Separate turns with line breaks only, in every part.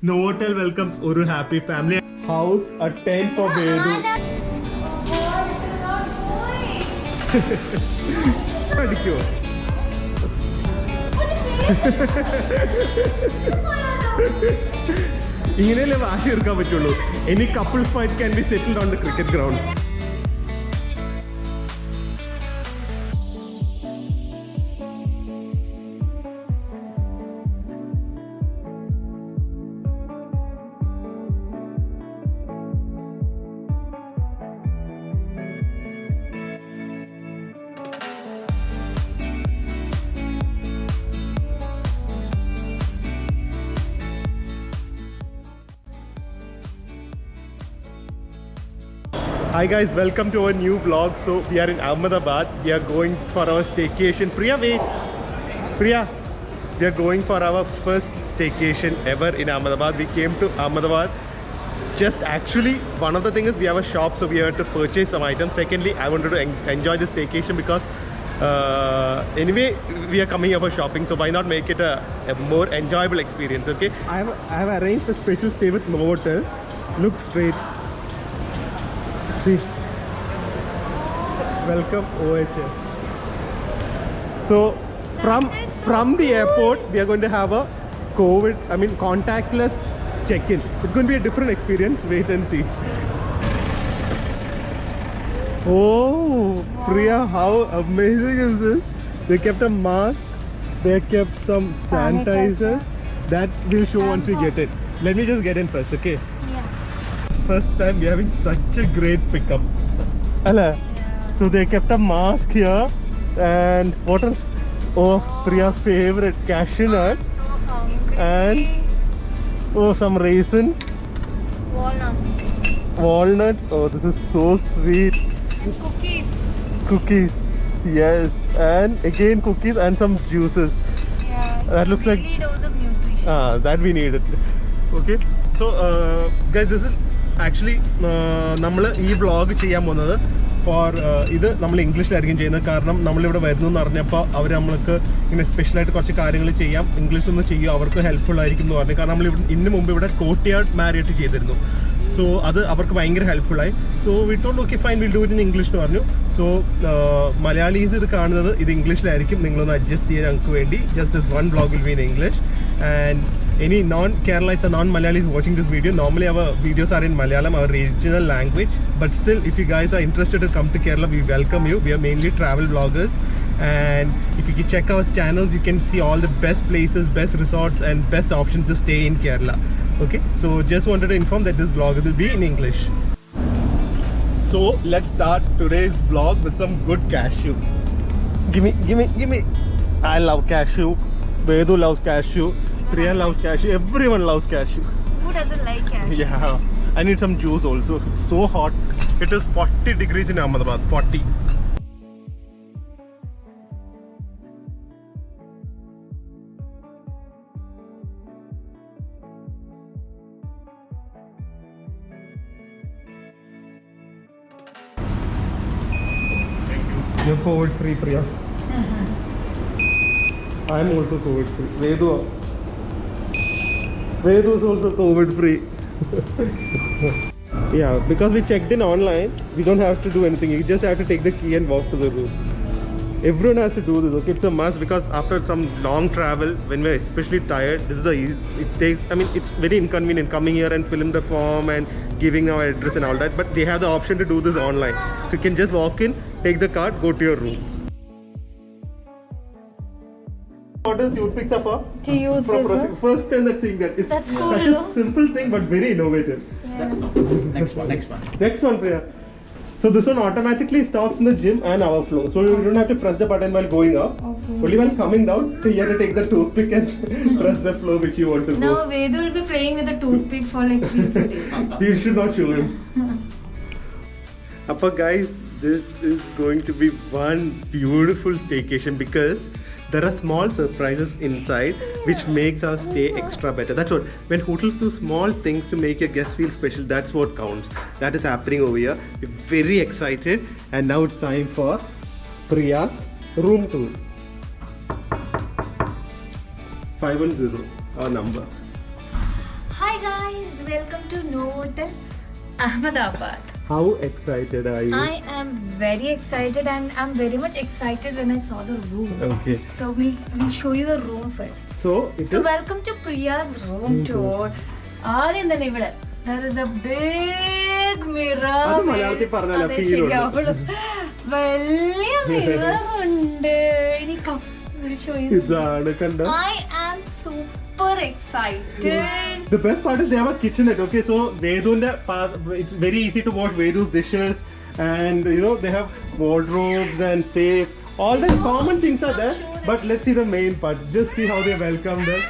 Novotel welcomes Oru happy family. House a tent for Vedu. Adikyo. ഇങ്ങനെയല്ലേ വാശി എടുക്കാൻ പറ്റുള്ളൂ. Any couples fight can be settled on the cricket ground. Hi guys, welcome to our new vlog. So we are in Ahmedabad. We are going for our staycation. Priya, wait. Priya, we are going for our first staycation ever in Ahmedabad. We came to Ahmedabad. Just actually, one of the things is we have a shop, so we have to purchase some items. Secondly, I wanted to enjoy this staycation because anyway, we are coming here for shopping. So why not make it a more enjoyable experience? Okay. I have arranged a special stay with Novotel. Look straight. See, welcome OHS. So from the airport we are going to have a contactless check-in. It's going to be a different experience. Wait and see. Oh, Priya, how amazing is this? They kept a mask. They kept some sanitizers. That we'll show once we get it. Let me just get in first, okay? First time we are having such a great pickup. Hello. So they kept a mask here, and what else? Oh, Priya's favorite cashew nuts, and some raisins, walnuts. Oh, this is so sweet. Cookies. Yes, and again cookies and some juices. That looks like
dose of nutrition.
That we needed. Okay. So guys, this is actually നമ്മൾ ഈ vlog ചെയ്യാൻ പോകുന്നത് ഇത് നമ്മൾ ഇംഗ്ലീഷിലായിരിക്കും ചെയ്യുന്നത്. കാരണം നമ്മളിവിടെ വരുന്നു എന്ന് അറിഞ്ഞപ്പോൾ അവർ നമ്മൾക്ക് ഇങ്ങനെ സ്പെഷ്യലായിട്ട് കുറച്ച് കാര്യങ്ങൾ ചെയ്യാം, ഇംഗ്ലീഷിലൊന്ന് ചെയ്യുക, അവർക്ക് ഹെൽപ്ഫുൾ ആയിരിക്കും എന്ന് പറഞ്ഞു. കാരണം നമ്മൾ ഇന്ന് മുമ്പ് ഇവിടെ കോർട്ട്യാർഡ് മാരിയറ്റ് ചെയ്തിരുന്നു. സോ അത് അവർക്ക് ഭയങ്കര ഹെൽപ്ഫുള്ളായി. So we told okay fine, will do it in English എന്ന് പറഞ്ഞു. സോ മലയാളീസ് ഇത് കാണുന്നത് ഇത് ഇംഗ്ലീഷിലായിരിക്കും, നിങ്ങളൊന്ന് അഡ്ജസ്റ്റ് ചെയ്യാൻ ഞങ്ങൾക്ക് വേണ്ടി. Just this one vlog will be in English. And any non-Keralites or non-Malayalis watching this video, normally our videos are in Malayalam, our regional language. But still, if you guys are interested to come to Kerala, we welcome you. We are mainly travel vloggers. And if you can check our channels, you can see all the best places, best resorts and best options to stay in Kerala. Okay, so just wanted to inform that this vlog will be in English. So let's start today's vlog with some good cashew. Give me. I love cashew. Vedu loves cashew. Priya loves cashew. Everyone loves cashew.
Who doesn't like cashew?
Yeah. I need some juice also. It's so hot. It is 40 degrees in Ahmedabad. 40. You're COVID free, Priya. I'm also COVID free. Vedu is also COVID free. Yeah, because we checked in online, we don't have to do anything. You just have to take the key and walk to the room. Everyone has to do this. Okay, it's a must because after some long travel, when we're especially tired, it's very inconvenient coming here and fill in the form and giving our address and all that. But they have the option to do this online, so you can just walk in, take the card, go to your room. What does toothpicks are for?
To use
First time that seeing that. It's
That's cool,
such a simple thing but very innovative.
Yeah.
Next one, Priya. So this one automatically stops in the gym and our flow. So you don't have to press the button while going up.
Okay.
Only when coming down, you have to take the toothpick and press the flow which you want to
Now
go.
Vedu will be playing with a toothpick for like 3 days.
You should not show him. Appa guys, this is going to be one beautiful staycation because there are small surprises inside which makes our stay extra better. That's what, when hotels do small things to make your guests feel special, that's what counts. That is happening over here. We're very excited, and now it's time for Priya's room tour. 510, our number.
Hi guys, welcome to Novotel Ahmedabad.
How excited are you?
I am very excited and I'm very much excited when I saw the room.
Okay.
So we'll show you the room first.
So it
So
is.
welcome to Priya's room tour. ആദ്യം തന്നെ ഇവിടെ there is a big mirror.
അത് മലയാളത്തിൽ പറഞ്ഞാലേ
അതെ,
feel ഉള്ളൂ.
ശരിയാവുള്ളൂ. വലിയ mirror ഉണ്ട്. ഇനി we'll show you.
ഇതാണ് കണ്ടോ?
I am super excited.
The best part is they have a kitchenette. Okay, so Vedun's it's very easy to wash Vedu's dishes, and you know they have wardrobes and safe. All the common things are there. But let's see the main part. Just see how they welcomed us.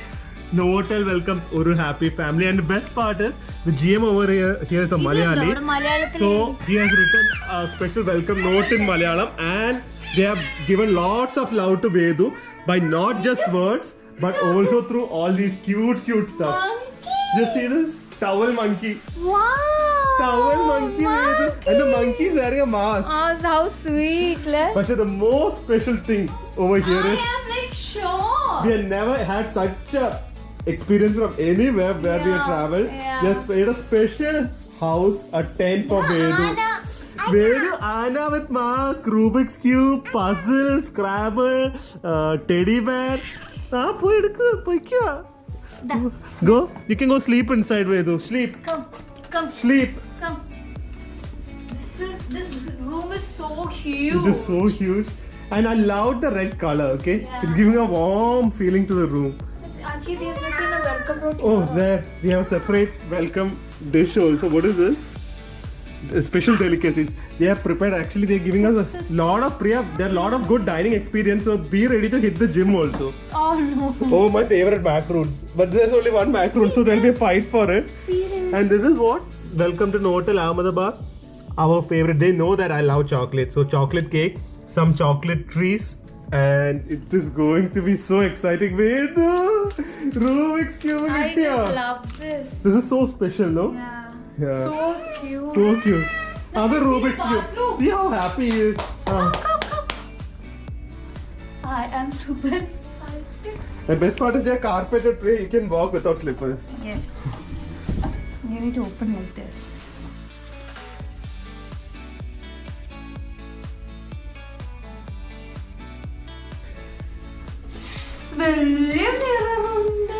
Novotel welcomes Oru happy family, and the best part is the GM over here is a Malayali. So he has written a special welcome note in Malayalam, and they have given lots of love to Vedu by not just words but also through all these cute stuff.
Monkey.
Just see this towel monkey.
Wow.
Towel monkey. Vedu. And the monkey is wearing a mask.
Oh, how sweet.
But the most special thing over here
I
is
am like shocked.
we have never had such a experience from anywhere where we have
Yeah,
traveled.
yeah.
They have made a special house, a tent for Vedu. Vedu Anna with mask, Rubik's cube, puzzle, Scrabble, teddy bear. Go. You can go sleep inside, Vedu. Sleep.
Come.
Sleep.
Come. This room is so huge.
It is so huge. And I love the red color, okay?
Yeah.
It's giving a warm feeling to the room.
Achi, they have written a welcome note.
Oh, there. We have a separate welcome dish also. What is this? Special delicacies. They have prepared. Actually, they're giving us a lot of there are a lot of good dining experience. So be ready to hit the gym also.
Oh no.
Oh, my favorite mac routes. But there's only one mac route, so there'll be a fight for it. And this is what? Welcome to Novotel Ahmedabad. Our favorite. They know that I love chocolate. So chocolate cake, some chocolate trees, and it is going to be so exciting. Vedu! Rubik's Cube in
I
India.
just love this.
This is so special, no?
Yeah.
Yeah.
So cute.
So cute. Other
see
Rubik's
the
Cube.
bathroom.
See how happy he is.
Come. I am super excited.
The best part is their carpeted tray. You can walk without slippers.
Yes. You need to open like this. വലിയ mirror ഉണ്ട്.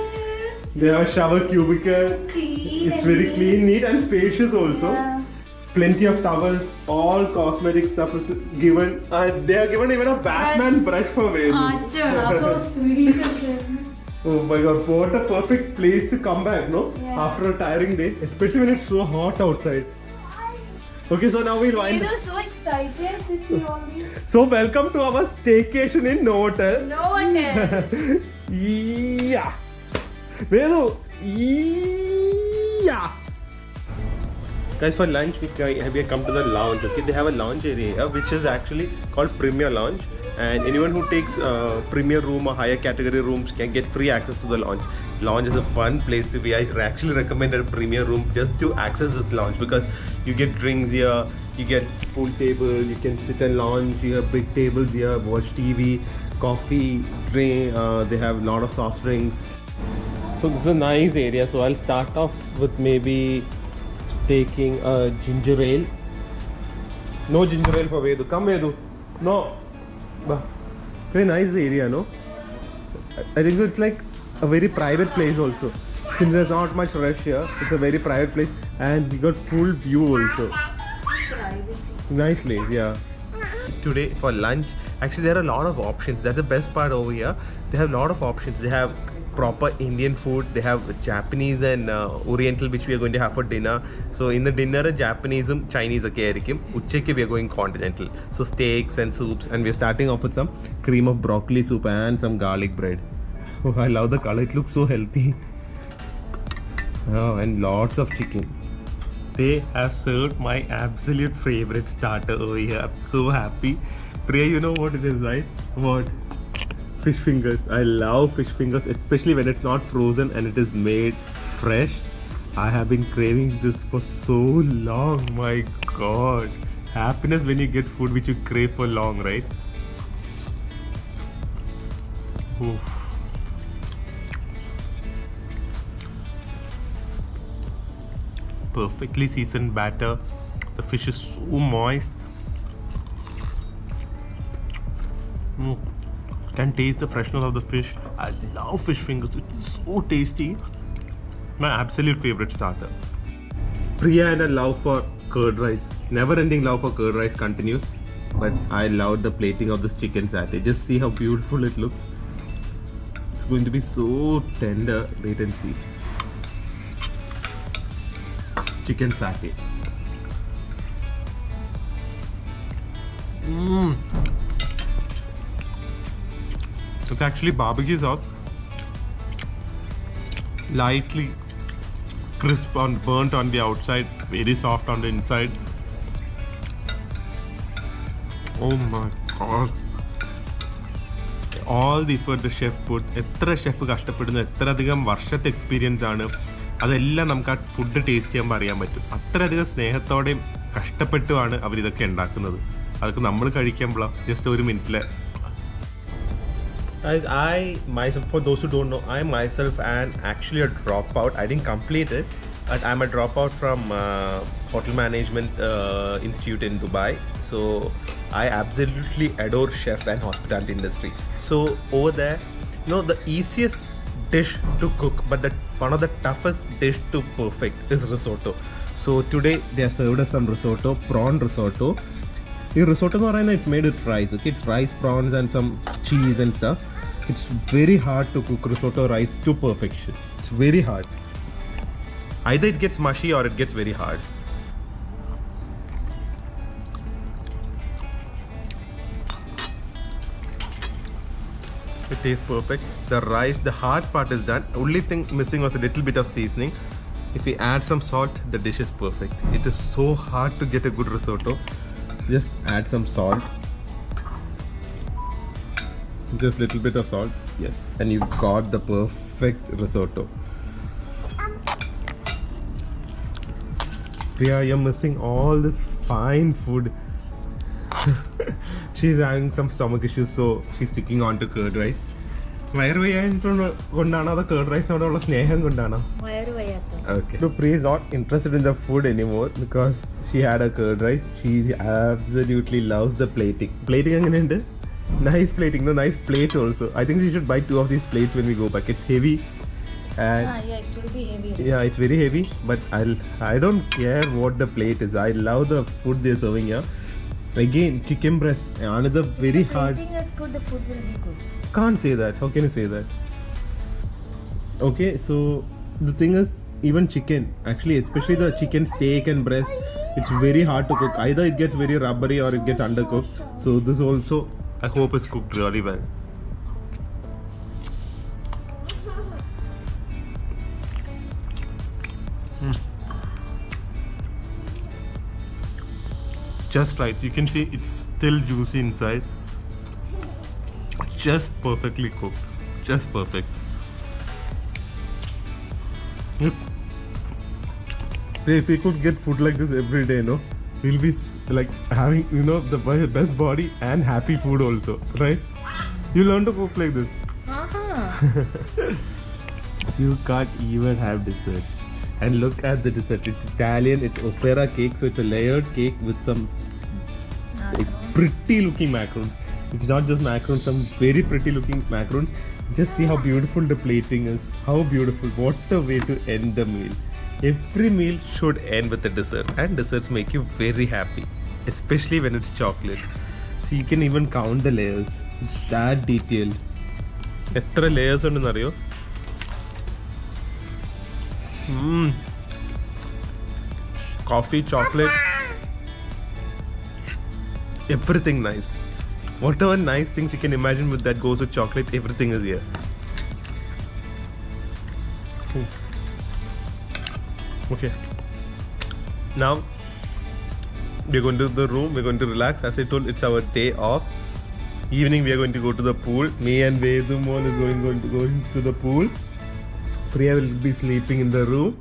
They have a shower cubicle.
Clean
It's very
and
clean, neat, and spacious also.
Yeah.
Plenty of towels. All cosmetic stuff is given. They are given even a Batman brush for Vedu.
Achana, so sweet.
Oh my god, what a perfect place to come back, no?
Yeah.
After a tiring day, especially when it's so hot outside. Okay, so now we'll wind
We
up.
were so excited to see all these.
So welcome to our staycation in Novotel.
No one else.
Yeah. Vedu. Yeah. Guys, for lunch we have come to the lounge. Okay, they have a lounge area which is actually called Premier Lounge, and anyone who takes Premier room or higher category rooms can get free access to the lounge. Lounge is a fun place to be. I actually recommend a Premier room just to access this lounge because you get drinks here, you get pool table, you can sit and lounge. You have big tables here, watch TV, coffee, drink. They have a lot of soft drinks. So this is a nice area. So I'll start off with maybe taking a ginger ale. No ginger ale for Vedu. Come Vedu. No. Very nice area, no? I think so it's like a very private place also. Since there's not much rush here, it's a very private place, and we got full view also.
Privacy.
Nice place, yeah. Today for lunch, actually there are a lot of options. That's the best part over here. They have a lot of options. They have proper Indian food. They have Japanese and Oriental, which we are going to have for dinner. So in the dinner, Japanese and Chinese okay aayirikkum. Uchchekku we are going continental. So steaks and soups, and we are starting off with some cream of broccoli soup and some garlic bread. Oh, I love the color. It looks so healthy. Oh, and lots of chicken. They have served my absolute favorite starter over here. I'm so happy. Priya, you know what it is, right? What? Fish fingers. I love fish fingers, especially when it's not frozen and it is made fresh. I have been craving this for so long. My god. Happiness when you get food which you crave for long, right? Oof. perfectly seasoned batter. The fish is so moist. Can taste the freshness of the fish. I love fish fingers. It's so tasty. My absolute favorite starter. Priya and her love for curd rice, never-ending love for curd rice continues. But I love the plating of this chicken satay. Just see how beautiful it looks. It's going to be so tender. Wait and see. Chicken satay. It's actually barbecue sauce. Lightly crisp and burnt on the outside, very soft on the inside. Oh my god. All the effort the chef put. എത്ര chef കഷ്ടപ്പെടുന്നു, എത്ര അധികം വർഷത്തെ experience ആണ്, അതെല്ലാം നമുക്ക് ആ food taste ചെയ്യുമ്പോൾ അറിയാൻ പറ്റും. അത്രയധികം സ്നേഹത്തോടെയും കഷ്ടപ്പെട്ടുമാണ് അവരിതൊക്കെ ഉണ്ടാക്കുന്നത്. അതൊക്കെ നമ്മൾ കഴിക്കുമ്പോഴാണ് ജസ്റ്റ് ഒരു മിനിറ്റിൽ. I myself, for those who don't know, I myself am actually a dropout. I didn't complete it, but I'm a dropout from Hotel Management Institute in Dubai. So I absolutely adore chef and hospitality industry. So over there, the easiest dish to cook, but one of the toughest dish to perfect is risotto. So today they have served us some risotto, prawn risotto. The risotto it's made with rice. Okay, it's rice, prawns, and some cheese and stuff. It's very hard to cook risotto rice to perfection. It's very hard. Either it gets mushy or it gets very hard. It tastes perfect. The rice, the hard part is done. Only thing missing was a little bit of seasoning. If we add some salt, the dish is perfect. It is so hard to get a good risotto. Just add some salt. Just little bit of salt. Yes, and you got the perfect risotto. Priya, you're missing all this fine food. She's having some stomach issues, so she's sticking on to curd rice. കൊണ്ടാണോ അതോ curd റൈസിനോടുള്ള സ്നേഹം കൊണ്ടാണോ? Okay. So Priya is not interested in the food anymore because she had a curd rice. She absolutely loves the plating. Plating എങ്ങനെയുണ്ട്? Nice plating, no, nice plate also. I think she should buy 2 of these plates when we go back. It's heavy. And
yeah, it will be heavy.
Yeah, it's very heavy, but I don't care what the plate is. I love the food they're serving here. Again, chicken breast, another very hard.
If the plating is good, the food will be good.
Can't say that. How can you say that? Okay, so the thing is, even chicken, actually, especially the chicken steak and breast, it's very hard to cook. Either it gets very rubbery or it gets undercooked. So this also, I hope, is cooked really well. Just right. You can see it's still juicy inside. Just perfectly cooked. Just perfect. If we could get food like this every day, no, we'll be like having, the best body and happy food also, right? You learn to cook like this. You can't even have desserts. And look at the dessert. It's Italian. It's opera cake, so it's a layered cake with some pretty looking macarons. It's not just macarons, some very pretty looking macarons. Just see how beautiful the plating is. How beautiful. What a way to end the meal. Every meal should end with a dessert, and desserts make you very happy, especially when it's chocolate. So you can even count the layers. It's that detailed. Etra layers undu nariyo? Coffee, chocolate, everything nice. Whatever nice things you can imagine with that goes with chocolate, everything is here. Okay. Now we're going to the room. We're going to relax. As I told, it's our day off. Evening we are going to go to the pool. Me and Vedumon is going to go into the pool. Priya will be sleeping in the room,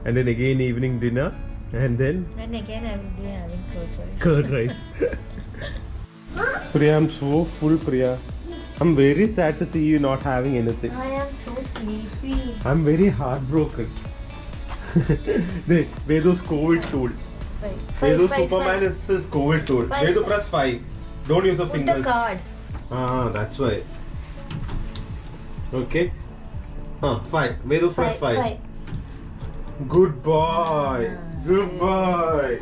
and then again evening dinner, and then
again I will be having
curd rice. Priya, I'm so full, Priya. I'm very sad to see you not having anything.
I am so sleepy.
I'm very heartbroken. Vedu's COVID tool. Vedu Superman is his COVID tool. Vedu press 5. Don't use the fingers.
Put the card.
That's why. Okay. 5. Vedu press 5. Good boy. Good boy.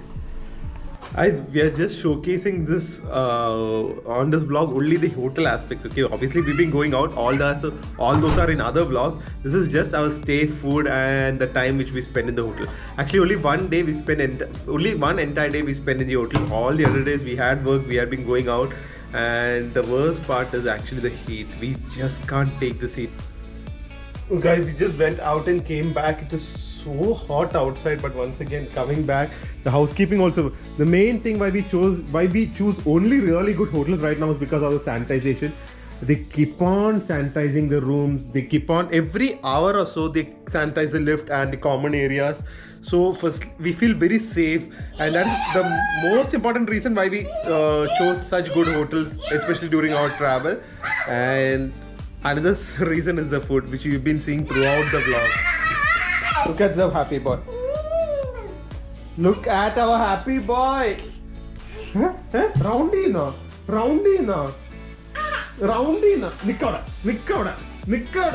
Guys, we are just showcasing this on this vlog only the hotel aspects. Okay, obviously we've been going out. All those are in other vlogs. This is just our stay, food, and the time which we spend in the hotel. Actually, only one entire day we spent in the hotel. All the other days we had work. We had been going out, and the worst part is actually the heat. We just can't take this heat. Guys, we just went out and came back. It is so hot outside, but once again coming back, the housekeeping also. The main thing why we choose only really good hotels right now is because of the sanitization. They keep on sanitizing the rooms. They keep on every hour or so they sanitize the lift and the common areas. So first we feel very safe, and that's the most important reason why we chose such good hotels, especially during our travel. And another reason is the food, which you've been seeing throughout the vlog. Look at the happy boy. Look at our happy boy. Roundy na. Nikkada.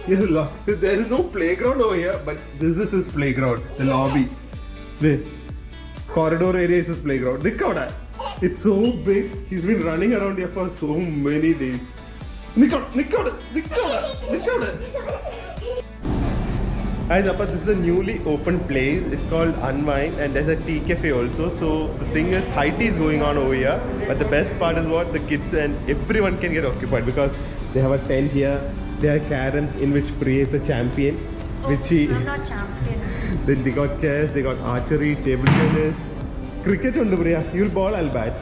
Yes, there is no playground over here, but this is his playground. The lobby. The corridor area is his playground. Nikkada. It's so big. He's been running around here for so many days. Nikkada. Guys, this is a newly opened place. It's called Unwind, and there's a tea cafe also. So the thing is, high tea is going on over here. But the best part is what the kids and everyone can get occupied, because they have a tent here. There are caroms in which Priya is a champion.
I'm not champion.
Then they got chess, they got archery, table tennis, cricket undu Priya. You'll ball, I'll bat.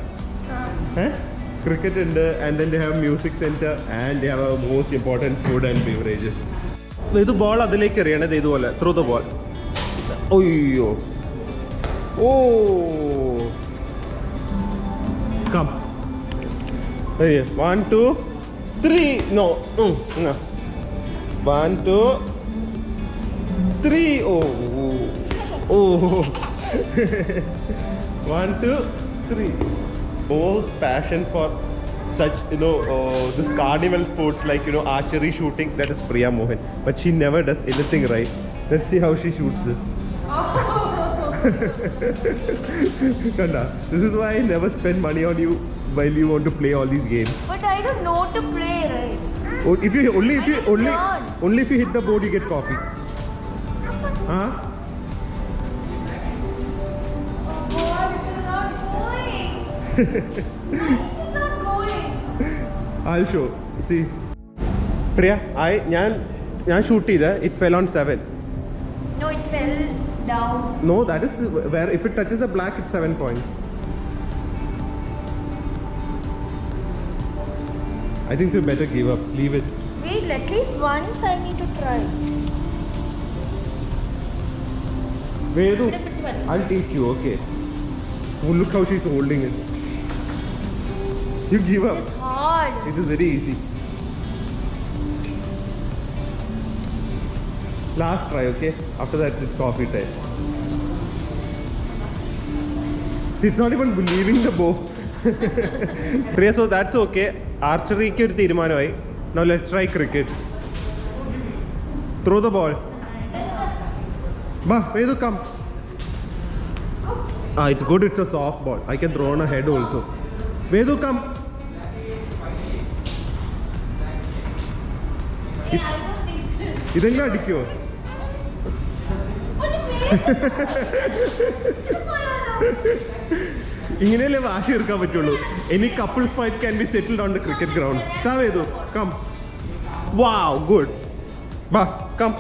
Cricket and then they have music center, and they have a most important food and beverages. This ball throw the ball. Oh, come. 1, 2, 3. No. 1, 2, 3. Oh. 1, 2, 3. Most passion for such, this carnival sports like, archery, shooting. That is Priya Mohan, but she never does anything right. Let's see how she shoots this. Kanda, this is why I never spend money on you while you want to play all these games.
But I don't know to play, right?
Only if you hit the board, you get coffee. Huh?
Oh, it is not going.
I'll show. See. Priya, I shoot it. It fell on 7.
No, it fell down.
No, that is where if it touches the black, it's 7 points. I think you better give up. Leave it.
Wait, at least once I need to try.
Vedu, I'll teach you, okay? Oh, look how she's holding it. You give up.
It's hard.
It is very easy. Last try, okay? After that, it's coffee time. See, it's not even leaving the bow. Priya, so that's okay. Archery ki oru theerumanamai. Now let's try cricket. Throw the ball. Ba, Vedu, come. It's good. It's a soft ball. I can throw on a head also. Vedu, come. ഇതെങ്ങനെ അടിക്കോ? ഇങ്ങനെയല്ലേ വാശി തീർക്കാൻ പറ്റുള്ളൂ. Any couples fight can be settled on the cricket ground. Vedu, come. Wow, good. Ba, come.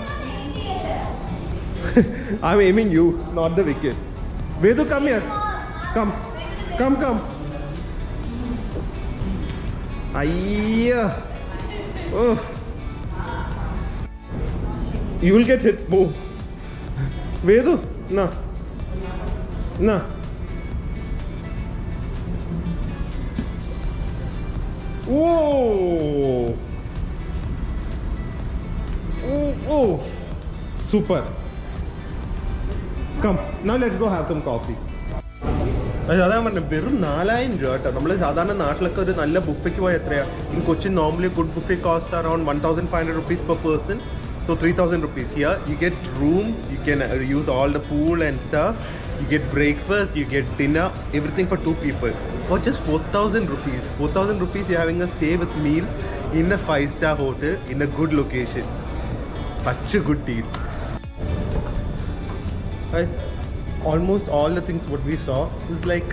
I'm aiming you, not the wicket. Vedu, come here. Come. Ayya. Oh. You will get hit. Move. Vedu, no. Whoa. Oh. Super. Come, now let's go have some coffee. അതാ പറഞ്ഞത് വെറും 4000 രൂപ കേട്ടോ. നമ്മൾ സാധാരണ നാട്ടിലൊക്കെ ഒരു നല്ല ബുഫയ്ക്ക് പോയാൽ എത്രയാണ്? In Cochin normally good buffet cost around 1500 rupees per person. So 3000 rupees. Here you get room, you can use all the pool and stuff. You get breakfast, you get dinner, everything for 2 people. For just 4000 rupees. 4000 rupees you're having a stay with meals in a 5-star hotel in a good location. Such a good deal. Guys, almost all the things what we saw is like,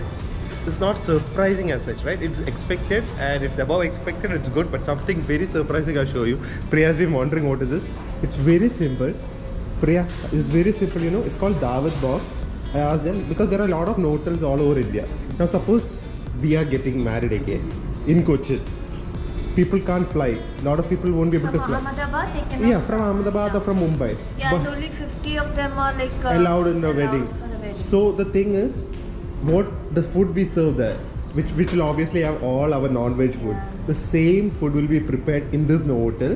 it's not surprising as such, right? It's expected and it's above expected, it's good, but something very surprising I'll show you. Priya's been wondering what is this. It's very simple. Priya, it's very simple, you know. It's called Daawat box. I asked them because there are a lot of hotels all over India. Now suppose we are getting married again in Cochin. People can't fly. A lot of people won't be able to fly.
From Ahmedabad, they cannot.
Yeah, from Ahmedabad or from Mumbai.
Yeah, and only 50 of them are like
allowed in the wedding.
for the wedding.
So the thing is, what the food we serve there, which will obviously have all our non-veg food, the same food will be prepared in this hotel.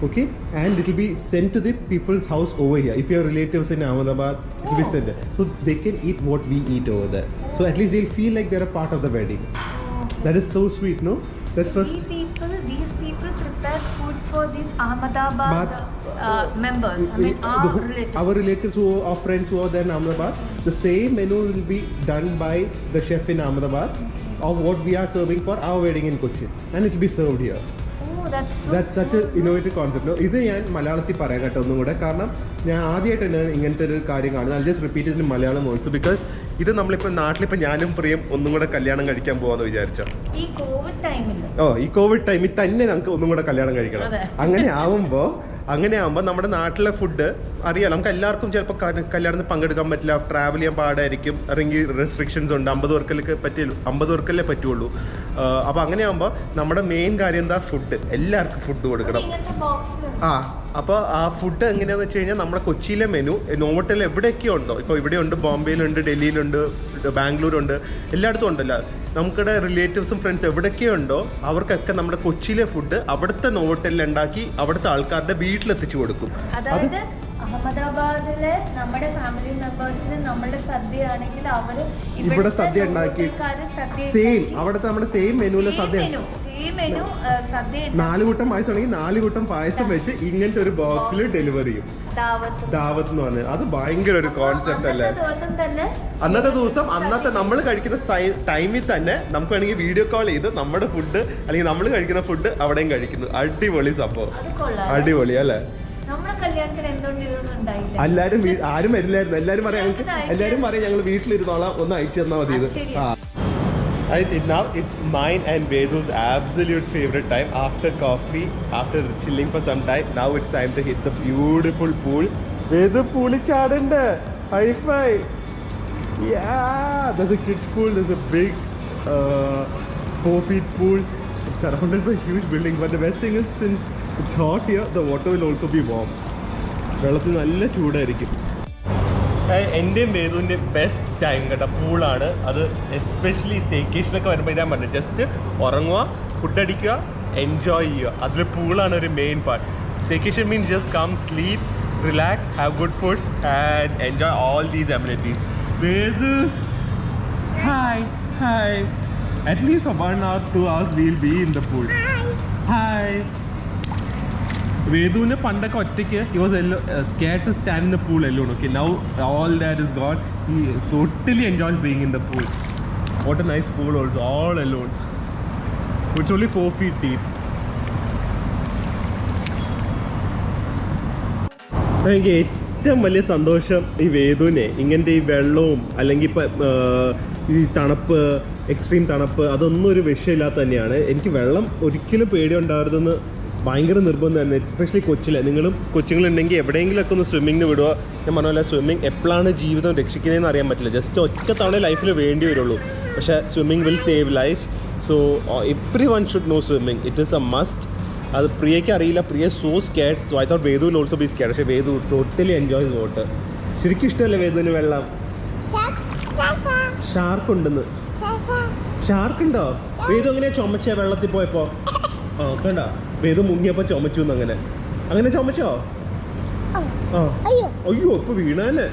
Okay, and it will be sent to the people's house over here. If your relatives in Ahmedabad, it will be sent there, so they can eat what we eat over there. So at least they'll feel like they're a part of the wedding. That is so sweet, no? That's first.
These people prepare food for these Ahmedabad members. I mean,
our relatives our friends who are there in Ahmedabad, the same menu will be done by the chef in Ahmedabad of what we are serving for our wedding in Cochin, and it will be served here.
Oh, that's
such an innovative concept. No, ഇത് ഞാൻ മലയാളത്തിൽ പറയാൻ കേട്ടോ ഒന്നും കൂടെ, കാരണം ഞാൻ ആദ്യമായിട്ടാണ് ഇങ്ങനത്തെ ഒരു കാര്യം കാണുന്നത്. I'll just repeat it in Malayalam also because ഇത് നമ്മളിപ്പോൾ നാട്ടിലിപ്പോൾ ഞാനും പ്രിയം ഒന്നും കൂടെ കല്യാണം കഴിക്കാൻ പോകാമെന്ന് വിചാരിച്ചോ.
ഈ കോവിഡ് ടൈമിൽ
ഈ കോവിഡ് ടൈമിൽ തന്നെ നമുക്ക് ഒന്നും കൂടെ കല്യാണം കഴിക്കണം. അങ്ങനെ ആവുമ്പോൾ നമ്മുടെ നാട്ടിലെ ഫുഡ് അറിയാം. നമുക്ക് എല്ലാവർക്കും ചിലപ്പോൾ കല്യാണത്തിൽ പങ്കെടുക്കാൻ പറ്റില്ല, ട്രാവൽ ചെയ്യാൻ പാടായിരിക്കും, അല്ലെങ്കിൽ റെസ്ട്രിക്ഷൻസ് ഉണ്ട്. 50 പേർക്കല്ലേ പറ്റുള്ളൂ. അപ്പോൾ അങ്ങനെ ആകുമ്പോൾ നമ്മുടെ മെയിൻ കാര്യം എന്താ? ഫുഡ്. എല്ലാവർക്കും ഫുഡ് കൊടുക്കണം. അപ്പോൾ ആ ഫുഡ് എങ്ങനെയാണെന്ന് വെച്ച് കഴിഞ്ഞാൽ നമ്മുടെ കൊച്ചിയിലെ മെനു നോവോട്ടൽ എവിടെയൊക്കെ ഉണ്ടോ, ഇപ്പോൾ ഇവിടെയുണ്ട്, ബോംബെയിലുണ്ട്, ഡൽഹിയിലുണ്ട്, ബാംഗ്ലൂരുണ്ട്, എല്ലായിടത്തും ഉണ്ടല്ലോ. നമുക്കിടെ റിലേറ്റീവ്സും ഫ്രണ്ട്സ് എവിടെയൊക്കെ ഉണ്ടോ അവർക്കൊക്കെ നമ്മുടെ കൊച്ചിയിലെ ഫുഡ് അവിടുത്തെ നോവോട്ടലിൽ ഉണ്ടാക്കി അവിടുത്തെ ആൾക്കാരുടെ വീട്ടിലെത്തിച്ചു കൊടുക്കും.
അതായത് അഹമ്മദാബാദിലെ നമ്മുടെ ഫാമിലി മെമ്പേഴ്സിന് നമ്മുടെ സദ്യ ആണെങ്കിൽ അവര്
ഇവിടെ സദ്യ ഉണ്ടാക്കി സെയിം അവിടുത്തെ നമ്മുടെ സെയിം മെനുവിലെ സദ്യ 4 കൂട്ടം പായസം ആണെങ്കിൽ 4 കൂട്ടം പായസം വെച്ച് ഇങ്ങനത്തെ ഒരു ബോക്സിൽ ഡെലിവറി ചെയ്യും. ദാവത്ത് എന്ന് പറഞ്ഞാൽ അത് ഭയങ്കര ഒരു കോൺസെപ്റ്റ് അല്ലേ. അന്നത്തെ ദിവസം നമ്മൾ കഴിക്കുന്ന ടൈമിൽ തന്നെ നമുക്ക് വേണമെങ്കിൽ വീഡിയോ കോൾ ചെയ്ത് നമ്മുടെ ഫുഡ് അല്ലെങ്കിൽ നമ്മൾ കഴിക്കുന്ന ഫുഡ് അവിടെയും കഴിക്കുന്നു. അടിപൊളി സംഭവം, അടിപൊളി അല്ലേ. എല്ലാരും ആരും വരില്ലായിരുന്നു. എല്ലാരും പറയാം ഞങ്ങൾ വീട്ടിലിരുന്നോളാം, ഒന്ന് അയച്ചു തന്നാൽ മതി. ഇത് now it's mine and Vedu's absolute favorite time after coffee, after chilling for some time. Now it's time to hit the beautiful pool. Vedu pool chadande, high five. Yeah, there's a kids pool. There's a big 4 feet pool. It's surrounded by a huge building, but the best thing is since it's hot here, the water will also be warm. വെള്ളത്തിൽ നല്ല ചൂടായിരിക്കും. എൻ്റെയും വേദുവിൻ്റെ best time കേട്ടോ പൂളാണ്. അത് especially സ്റ്റേക്കേഷനൊക്കെ വരുമ്പോൾ ഇതാ പറഞ്ഞത്, just ഉറങ്ങുക, ഫുഡ് അടിക്കുക, എൻജോയ് ചെയ്യുക. അതിൽ പൂളാണ് ഒരു main part. Staycation means just come, sleep, relax, have good food and enjoy all these amenities. Vedu hi hi. At least for 1 or 2 hours we'll be in the pool. Hi. Veduവിന് പണ്ടൊക്കെ ഒറ്റയ്ക്ക് he was scared to stand in the pool alone. Okay, now all that is gone. He totally enjoys being in the pool. What a nice pool also, all alone. It's only 4 feet deep. എനിക്ക് ഏറ്റവും വലിയ സന്തോഷം ഈ വേദുവിനെ ഇങ്ങനത്തെ ഈ വെള്ളവും അല്ലെങ്കിൽ ഇപ്പം ഈ തണുപ്പ്, എക്സ്ട്രീം തണുപ്പ്, അതൊന്നും ഒരു വിഷയമില്ലാത്ത തന്നെയാണ്. എനിക്ക് വെള്ളം ഒരിക്കലും പേടിയുണ്ടായിരുന്നെന്ന് ഭയങ്കര നിർബന്ധമായിരുന്നു, എസ്പെഷ്യലി കൊച്ചിലെ. നിങ്ങളും കൊച്ചുങ്ങളുണ്ടെങ്കിൽ എവിടെയെങ്കിലുമൊക്കെ ഒന്ന് സ്വിമ്മിങ്ങിന് വിടുക. ഞാൻ പറഞ്ഞ പോലെ സ്വിമ്മിങ് എപ്പോഴാണ് ജീവിതം രക്ഷിക്കുന്നതെന്ന് അറിയാൻ പറ്റില്ല. ജസ്റ്റ് ഒറ്റ തവണ ലൈഫിൽ വേണ്ടി വരുള്ളൂ. പക്ഷേ swimming will save lives. So everyone should know swimming. It is a must. അത് പ്രിയയ്ക്ക് അറിയില്ല. Priya so scared. So I thought Vedu will also be scared. പക്ഷേ Vedu totally enjoy the water. ശരിക്കും ഇഷ്ടമല്ലേ വേദുവിന് വെള്ളം? ഷാർക്ക് ഉണ്ടെന്ന്. ഷാർക്ക് ഉണ്ടോ? വേദു എങ്ങനെയാ ചുമച്ച വെള്ളത്തിൽ പോയപ്പോ? കണ്ട വേദു മുങ്ങിയപ്പോ ചുമച്ചു. അങ്ങനെ ചുമച്ചോ? അയ്യോ ഇപ്പൊ വീണാനെ.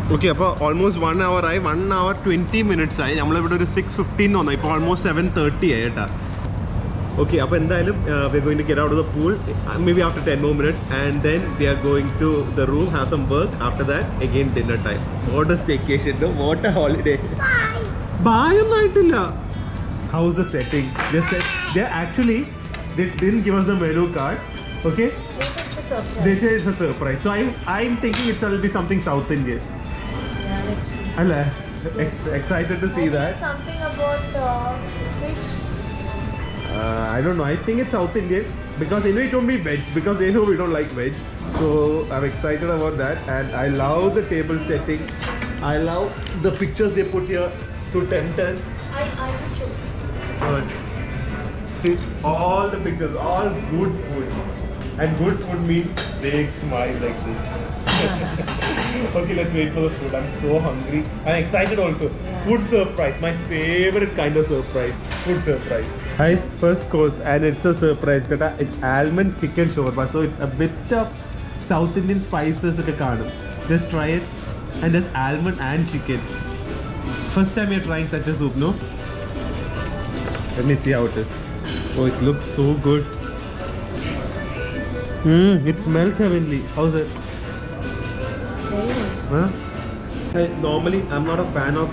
Okay, almost 1 hour, 1 hour 20 minutes. We are 6:15 now. It's almost 7:30. Okay, we're going to get out of the pool maybe after 10 more minutes, and then we are going to the room, have some work. After that, again dinner time. What a staycation, no? What a holiday. Bye. Bye. How's the setting? They didn't give us the menu card. Okay? They say it's a surprise. So I'm thinking it'll be something South Indian.
Yeah, let's see.
Excited to see that.
Something about fish.
I don't know. I think it's South Indian because anyway it won't be veg because they know we don't like veg. So I'm excited about that, and I love the table setting. I love the pictures they put here to tempt us.
I will show you.
See all the pictures, all good food, and good food means big smile like this. Okay, let's wait for the food. I'm so hungry. I'm excited also.
Yeah.
Food surprise, my favorite kind of surprise. Food surprise. Hi, first course, and it's a surprise. It's almond chicken shawarma, so it's a bit of South Indian spices. Just try it, and there's almond and chicken. First time you're trying such a soup, no? Let me see how it is. Oh, it looks so good. It smells heavenly. How's it?
Very nice.
Huh? Normally, I'm not a fan of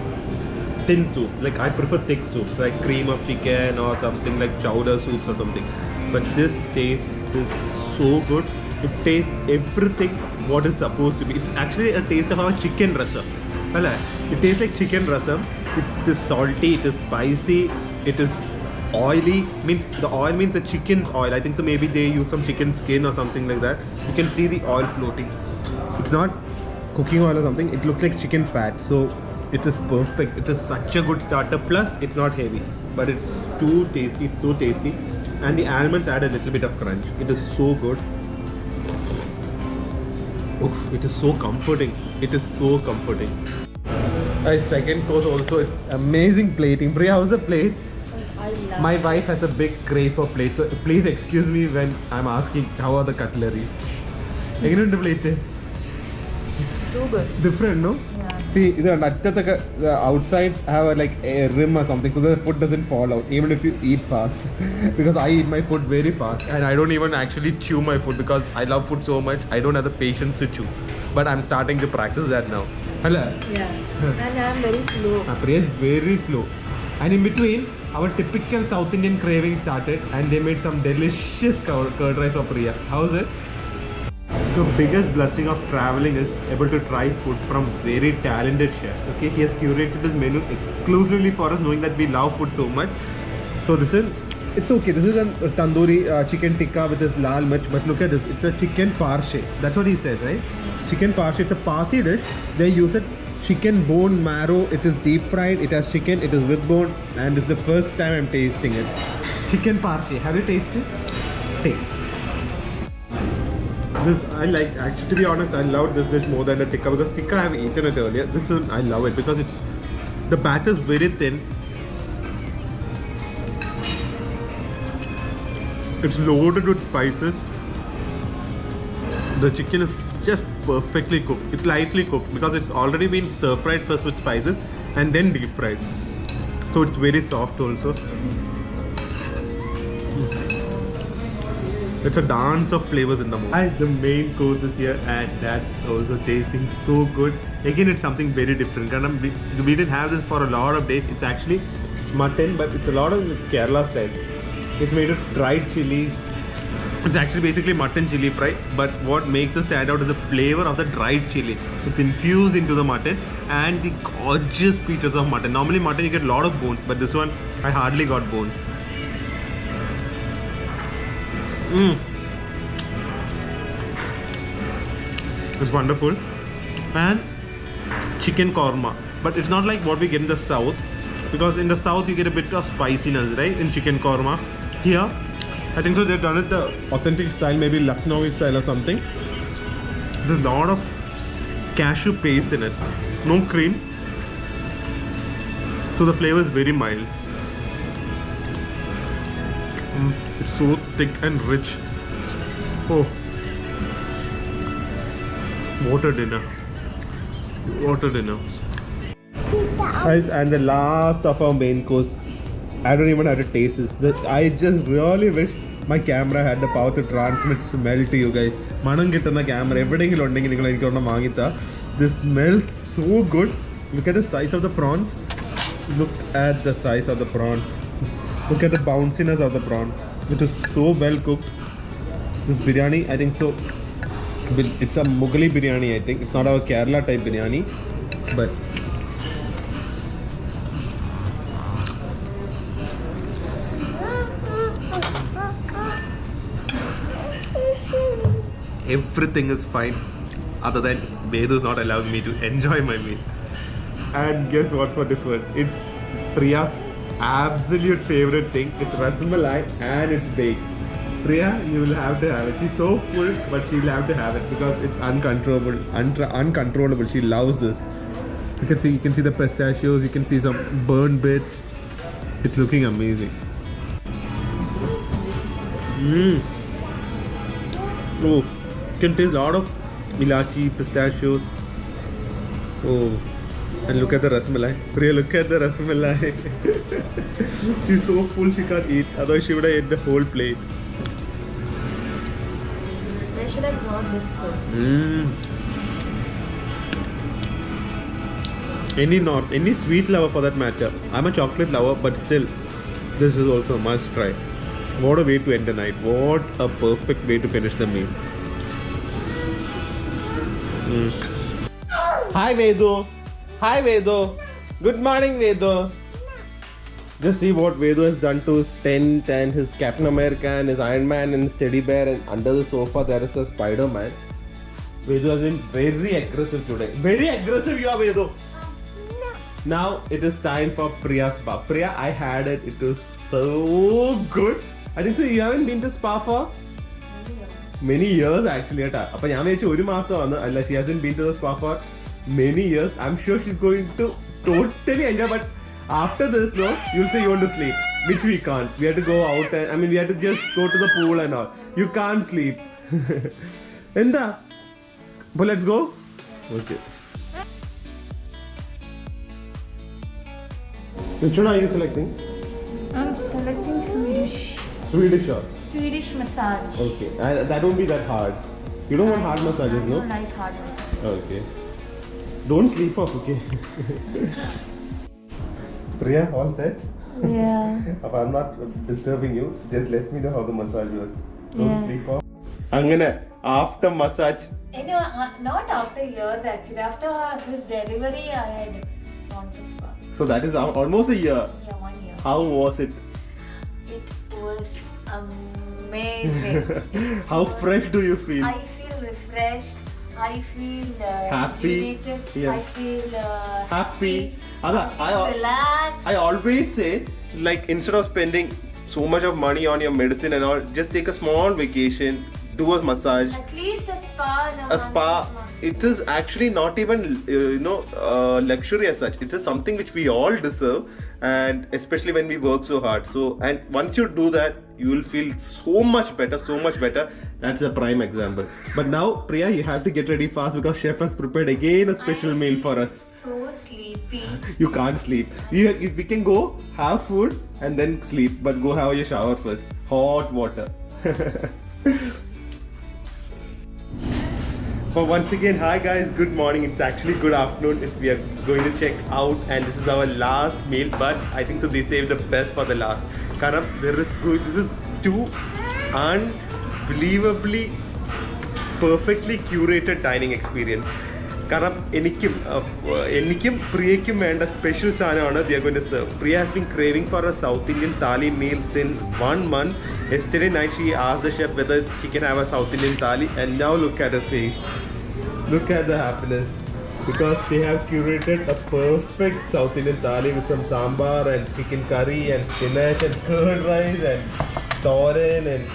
thin soup. Like, I prefer thick soups, like cream of chicken or something like chowder soups or something. But this taste is so good. It tastes everything what it's supposed to be. It's actually a taste of our chicken rasam. It tastes like chicken rasam. It is salty, it is spicy, it is oily. Means the oil means the chicken's oil. I think so maybe they use some chicken skin or something like that. You can see the oil floating. It's not cooking oil or something. It looks like chicken fat. So it is perfect. It is such a good starter. Plus it's not heavy, but it's too tasty. It's so tasty, and the almonds add a little bit of crunch. It is so good. Oof, it is so comforting. It is so comforting. My second course also, it's amazing plating. Priya, how's the plate?
I love
My wife has a big crave for plates, so please excuse me when I'm asking how are the cutleries. Eggernundu plate?
Too good.
Different, no?
Yeah.
See, the outside have like a rim or something, so the food doesn't fall out, even if you eat fast. Because I eat my food very fast, and I don't even actually chew my food because I love food so much. I don't have the patience to chew, but I'm starting to practice that now. Hello.
Yeah. And I'm very slow.
Priya is very slow, and in between, our typical South Indian craving started, and they made some delicious curd rice for Priya. How's it? The biggest blessing of traveling is able to try food from very talented chefs. Okay, he has curated his menu exclusively for us, knowing that we love food so much. So it's okay. This is a tandoori chicken tikka with this lal mirch, but look at this. It's a chicken parshe. That's what he said, right? Chicken parshe. It's a Parsi dish. They use it chicken bone marrow. It is deep fried. It has chicken. It is with bone, and it's the first time I'm tasting it. Chicken parshe. Have you tasted? Taste. This I like. Actually, to be honest, I love this dish more than the tikka because tikka I have eaten it earlier. This one I love it because the batter is very thin. It's loaded with spices. The chicken is just perfectly cooked. It's lightly cooked because it's already been stir fried first with spices and then deep fried. So it's very soft also. It's a dance of flavors in the mouth. And the main course is here, and that's also tasting so good. Again, it's something very different. And we didn't have this for a lot of days. It's actually mutton, but it's a lot of Kerala style. It's made of dried chilies. It's actually basically mutton chili fry, but what makes it stand out is the flavor of the dried chili. It's infused into the mutton and the gorgeous pieces of mutton. Normally mutton you get a lot of bones, but this one I hardly got bones. It's wonderful. And chicken korma, but it's not like what we get in the south, because in the south you get a bit of spiciness, right, in chicken korma. Here I think so they've done it the authentic style, maybe Lucknowi style or something. There's a lot of cashew paste in it, no cream, so the flavor is very mild. It's so thick and rich. Oh, what a dinner. water dinner. Guys, and the last of our main course. I don't even have to taste this. I just really wish my camera had the power to transmit smell to you guys. Manam kittunna camera evidengil undengil ningal enikku onna vaangitha. This smells so good. Look at the size of the prawns. Look at the size of the prawns. Look at the bounciness of the prawns. It is so well cooked. This biryani, I think so. It's a Mughali biryani, I think. It's not our Kerala type biryani, but everything is fine, other than Vedu is not allowing me to enjoy my meal. And guess what's for different? It's Priya's absolute favorite thing. It's rasmalai and it's baked. Priya, you will have to have it. She's so full, but she'll have to have it because it's uncontrollable. Uncontrollable. She loves this. You can see the pistachios. You can see some burnt bits. It's looking amazing. Oh, you can taste a lot of ilachi, pistachios. Oh, and look at the rasmalai. Priya, look at the rasmalai. She's so full she can't eat. Otherwise, she would have ate the whole plate.
I should have brought this first.
Any sweet lover for that matter. I'm a chocolate lover, but still, this is also a must try. What a way to end the night. What a perfect way to finish the meal. Hi Vedu. Hi Vedu. Good morning Vedu. Just see what Vedu has done to his tent and his Captain America and his Iron Man and his teddy bear, and under the sofa there is a Spider-Man. Vedu has been very aggressive today. Very aggressive you are Vedu. Now it is time for Priya's spa. Priya, I had it. It was so good. I think so. You haven't been to spa for many years actually. She hasn't been to the spa for many years. I'm sure she's going to totally enjoy. But after this, no, you'll say you want to sleep, which we can't. We have to go out and we have to just go to the pool and all. You can't sleep. Enda, but let's go. Okay. Which one are you selecting?
I'm selecting Swedish.
Swedish or?
Swedish massage.
Okay, that won't be that hard. You don't want hard massages, no?
I don't like hard massage.
Okay. Don't sleep off, okay? Priya, all set?
Yeah.
If I'm not disturbing you, just let me know how the massage was. Don't
Yeah.
sleep off. Angana, after massage.
Not after years actually. After his delivery, I had gone to spa.
So that is almost a year.
Yeah, 1 year.
How was it?
It was amazing.
How fresh do you feel?
I feel refreshed. I feel
Happy.
rejuvenated.
Yeah.
I feel
Happy.
relaxed.
I always say, like, instead of spending so much of money on your medicine and all, just take a small vacation, do a massage.
At least a spa. And
A spa, it is actually not even luxury as such. It is something which we all deserve, and especially when we work so hard. So, and once you do that, you will feel so much better. That's a prime example. But now, Priya, you have to get ready fast because chef has prepared again a special meal for us.
So sleepy.
You can't sleep. We can go have food and then sleep, but go have your shower first. Hot water. But once again, hi guys, good morning. It's actually good afternoon. We are going to check out, and this is our last meal. But I think so they saved the best for the last. Karam, this is two unbelievably perfectly curated dining experience. Karam, enikum Priyakum and a special sana they are going to serve. Priya has been craving for a South Indian thali meal since 1 month. Yesterday night she asked the chef whether she can have a South Indian thali, and now look at her face. Look at the happiness, because they have curated a perfect South Indian thali with some sambar and chicken curry and spinach and curd rice and toren and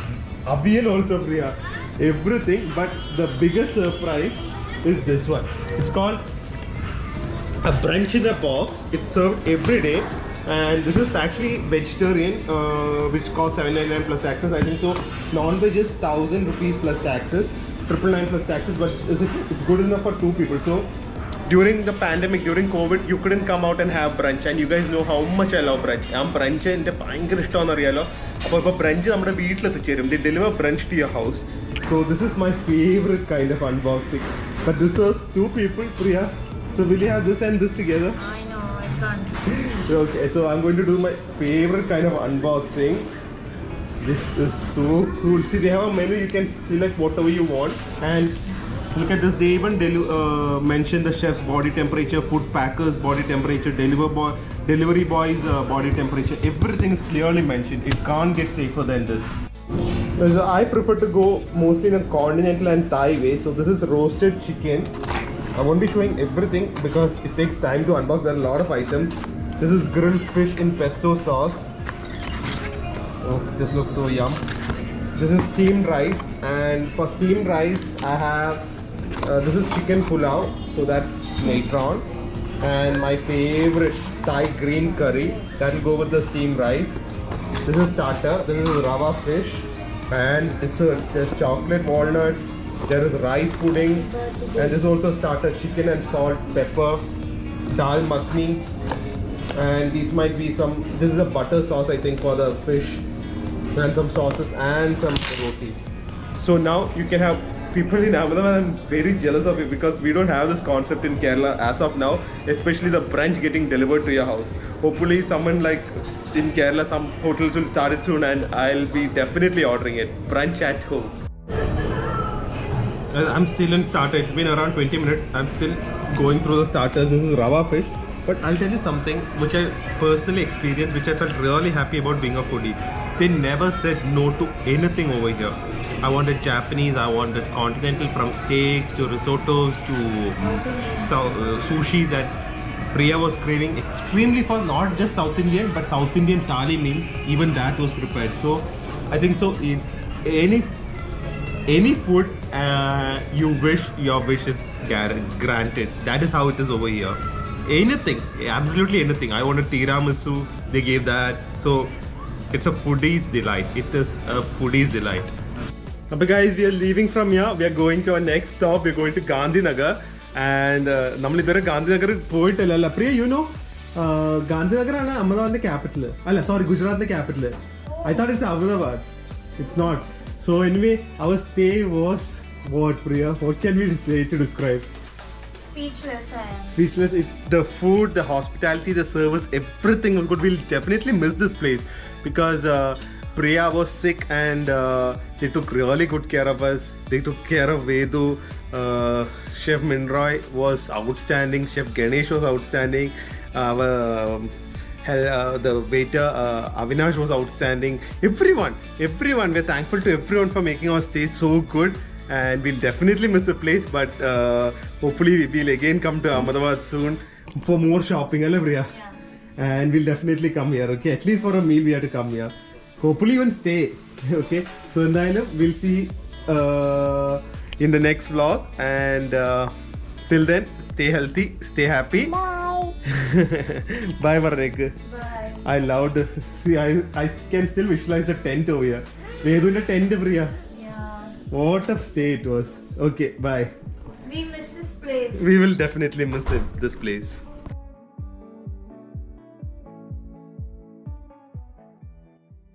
avial also, Priya. Everything, but the biggest surprise is this one. It's called a brunch in a box. It's served every day, and this is actually vegetarian, which costs $7.99 plus taxes. I think so. Non-veg is 1,000 rupees plus taxes, 999 plus taxes, but it's good enough for 2 people. So during the pandemic, during COVID, you couldn't come out and have brunch, and you guys know how much I love brunch. I'm brunch എൻ്റെ ഭയങ്കര ഇഷ്ടമാണെന്ന് അറിയാലോ. അപ്പോൾ ഇപ്പോൾ brunch നമ്മുടെ വീട്ടിലെത്തിച്ചേരും. They deliver brunch to your house. So this is my favorite kind of unboxing. But this serves 2 people, Priya. So will you have this and this together?
I know, I can't.
Okay, so I'm going to do my favorite kind of unboxing. This is so cool. See, they have a menu. You can select whatever you want. And look at this. They even mention the chef's body temperature, food packers' body temperature, delivery boys' body temperature. Everything is clearly mentioned. It can't get safer than this. So I prefer to go mostly in a continental and Thai way. So this is roasted chicken. I won't be showing everything because it takes time to unbox. There are a lot of items. This is grilled fish in pesto sauce. Oh, this looks so yum. This is steamed rice, and for steamed rice I have this is chicken pulao, so that's later on. And my favorite Thai green curry, that will go with the steamed rice. This is starter. This is rava fish. And desserts, there's chocolate walnut, there is rice pudding, and there's also starter chicken and salt, pepper, dal makhni, and these might be some, this is a butter sauce I think for the fish, and some sauces and some rotis. So now you can have people in Ahmedabad. I'm very jealous of it because we don't have this concept in Kerala as of now, especially the brunch getting delivered to your house. Hopefully someone like in Kerala, some hotels will start it soon, and I'll be definitely ordering it. Brunch at home. I'm still in starter. It's been around 20 minutes. I'm still going through the starters. This is rava fish. But I'll tell you something which I personally experienced, which I felt really happy about being a foodie. They never said no to anything over here. I wanted Japanese, I wanted continental, from steaks to risottos to sushis, and Priya was craving extremely for not just South Indian but South Indian thali meals. Even that was prepared. So I think so in any food you wish, your wish is granted. That is how it is over here. Anything, absolutely anything. I wanted tiramisu, they gave that. So it's a foodie's delight. It is a foodie's delight. But guys, we are leaving from here. We are going to our next stop. We are going to Gandhinagar. And we are Gandhinagar. Priya, you know, Gandhinagar is Ahmedabad's capital. Sorry, Gujarat's capital. I thought it's Ahmedabad. It's not. So anyway, our stay was what, Priya? What can we say to describe?
Speechless I am.
Speechless. The food, the hospitality, the service, everything was good. We'll definitely miss this place because Priya was sick, and they took really good care of us. They took care of Vedu. Chef Minroy was outstanding. Chef Ganesh was outstanding. The waiter Avinash was outstanding. Everyone, we're thankful to everyone for making our stay so good. And we'll definitely miss the place, but hopefully we'll again come to Ahmedabad soon for more shopping, Priya?
Yeah.
And we'll definitely come here, okay? At least for a meal we have to come here. Hopefully even stay, okay? So we'll see in the next vlog, and till then, stay healthy, stay happy.
Bye.
Bye, Varnek.
Bye.
I loved. See, I can still visualize the tent over here. Vedun's tent, Priya. What a stay it was. Okay, bye.
We miss this place.
We will definitely miss this place.